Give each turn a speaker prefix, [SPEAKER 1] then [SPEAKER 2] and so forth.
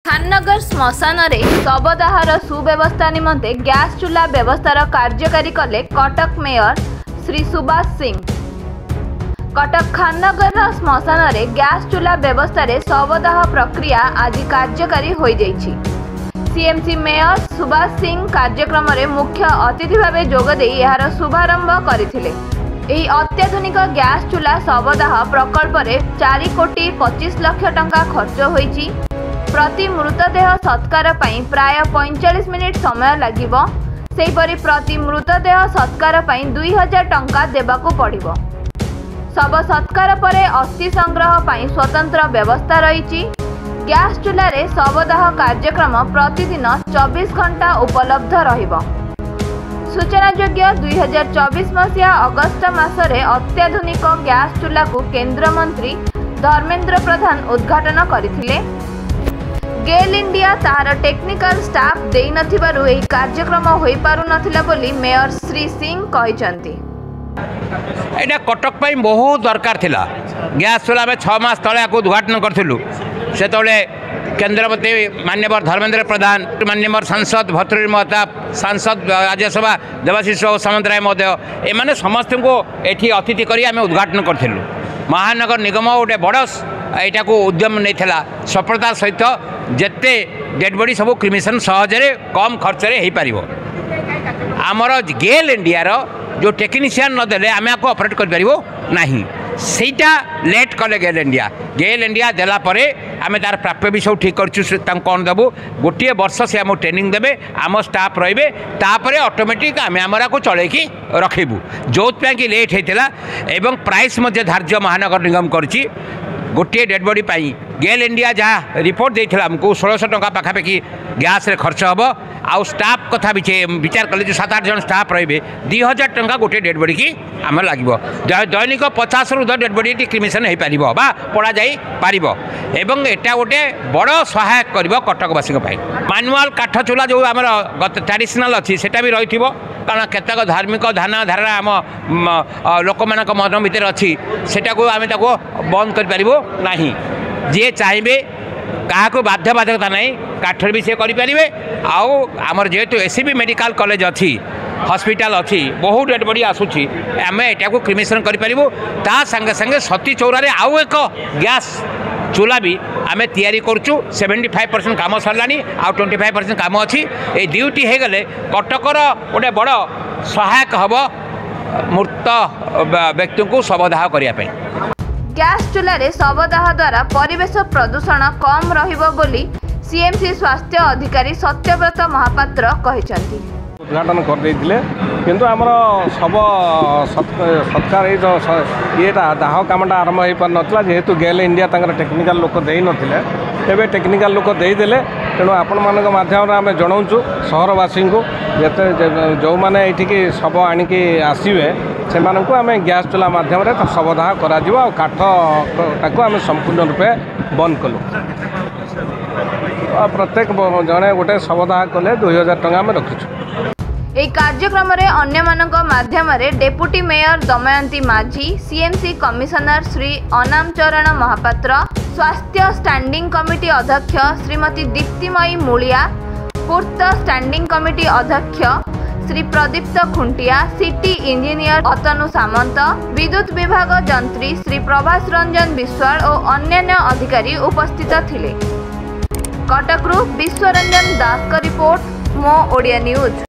[SPEAKER 1] खाननगर श्मशान रे शवदाहर सुव्यवस्था निमंते गैस चूल्हा व्यवस्थार कार्यकारी कले कटक मेयर श्री सुभाष सिंह। कटक खाननगर श्मशान रे गैस चूल्हा व्यवस्था रे शवदाह प्रक्रिया आज कार्यकारी हो जाइछि। सीएमसी मेयर सुभाष सिंह कार्यक्रम रे मुख्य अतिथि भावे जोगदे यार शुभारंभ करथिले। एही अत्याधुनिक गैस चूल्हा शवदाह प्रकल्प रे 4 कोटी 25 लाख टंका खर्च होईछि। प्रति मृतदेह सत्कार पई प्राय 45 मिनिट समय लागिबो। सेहीपरि प्रति मृतदेह सत्कार पई 2000 टंका देबाकू पड़िबो। शव सत्कार परे अस्थि संग्रह पई स्वतंत्र व्यवस्था रहिछि। गैस चूल्हा रे शवदाह कार्यक्रम प्रतिदिन 24 घंटा उपलब्ध रहिबो। सूचनायोग्य 2024 मसीहा अगस्त मासरे अत्याधुनिक गैस चूल्हा को केंद्र मंत्री धर्मेंद्र प्रधान उद्घाटन करथिले। गेल इंडिया तार टेक्निकल स्टाफ देई नथिबारु एही कार्यक्रम होई पारु नथिला बोली मेयर श्री सिंह कहिसंती।
[SPEAKER 2] एटा कटक पई बहुत दरकार थिला। गैस चूल्हा में 6 मास तले को उद्घाटन करथिलु। से तले केंद्र मंत्री माननीय धर्मेंद्र प्रधान, माननीय सांसद भर्तृहरि महताब, सांसद राज्यसभा देवाशीष सामंतराय महोदय एमाने समस्त को एठी अतिथि करी आमे उद्घाटन करथिलु। महानगर निगम गोटे बड़ यहाँ को उद्यम नहीं सफलतार सहित जेते डेड बॉडी सब क्रिमिशन सहजरे कम खर्च हो पार। आमर गेल इंडिया जो टेक्नीशियन नदेले आम आपको ऑपरेट करना सेटा लेट कले गेल इंडिया देलापर आम तार प्राप्य भी सब ठीक कर कौन देवु गोटे वर्ष से आम ट्रेनिंग देवे आम स्टाफ रे तापर ऑटोमेटिक आम आमरा को चलैकी रखिबू जो कि लेट होता एवं प्राइस धार्य महानगर निगम करछि। गोटे डेड बॉडी पाई गेल इंडिया जहाँ रिपोर्ट देता आमको 1600 टंका पाखापाखि गैस रे खर्च हम आउ स्टाफ कथा विचार कले जो 7-8 जन स्टाफ रे 2000 टंका गोटे डेड बॉडी की आम लगे दैनिक 50 रू डेड बॉडी क्रिमिशन हो पार बा पड़ा जाई पारिबो एवं एटा गोटे बड़ सहायक कर कटकवासी मानुआल काठ चूल्हा जो आम ट्रेडिशनल अच्छी सेटा भी रही कारण केतक धार्मिक धारणा धारणा आम लोक मान मन भितर अच्छी सेटा को आम बंद कर जी चाहिए क्या बाध्य बाधकता नहीं काठ भी सी करेंगे आमर जेहेतु एससीबी मेडिकल कॉलेज अच्छी हॉस्पिटल अच्छी बहुत डेड बॉडी आसूची आम एटा क्रिमिशन करूँ ता संगे संगे सती चौरारे आउ एक गैस चूल्हा भी आम तैयारी करुँ 75% काम सरलानी आ 25% काम अच्छी ये दुईटी हो गले कटकर गोटे बड़ सहायक हम मृत व्यक्ति को शवदाह करने।
[SPEAKER 1] गैस चूल्हा रे शवदाह द्वारा परिवेश प्रदूषण कम रहिबो बोली सीएमसी स्वास्थ्य अधिकारी सत्यव्रत महापात्र कहिसंती।
[SPEAKER 3] उद्घाटन कर देइथिले किंतु हमर सब सत्कार येटा दाह कामटा आरंभ हो पार नथला जेहेतु गेल इंडिया तांकर टेक्निकल लोक देई नथिले एबे टेक्निकल लोक देई देले तेणु आपण मानक माध्यम आम जनाऊँ सहरवासी को जो मैंने ये शव आणिकी आसवे से आम गैस चूल्हा मध्यम शवदाह करा काठटा आम संपूर्ण रूपे बंद कलु। प्रत्येक जड़े गोटे शवदाह कले 2000 टंका आम रखीचु।
[SPEAKER 1] এই कार्यक्रम अन्य मानक माध्यम डेपुटी मेयर दमयंती माझी, सीएमसी कमिशनर श्री अनाम चरण महापात्र, स्वास्थ्य स्टैंडिंग कमिटी अध्यक्ष श्रीमती दीप्तिमयी मूलिया, पूर्त स्टैंडिंग कमिटी अध्यक्ष श्री प्रदीप्त खुंटिया, सिटी इंजीनियर अतनु सामंत, विद्युत विभाग जंत्री श्री प्रभास रंजन विश्वाल और अन्य अधिकारी उपस्थित थिले। कटकरू विश्वरंजन दास का रिपोर्ट, मो ओडिया न्यूज।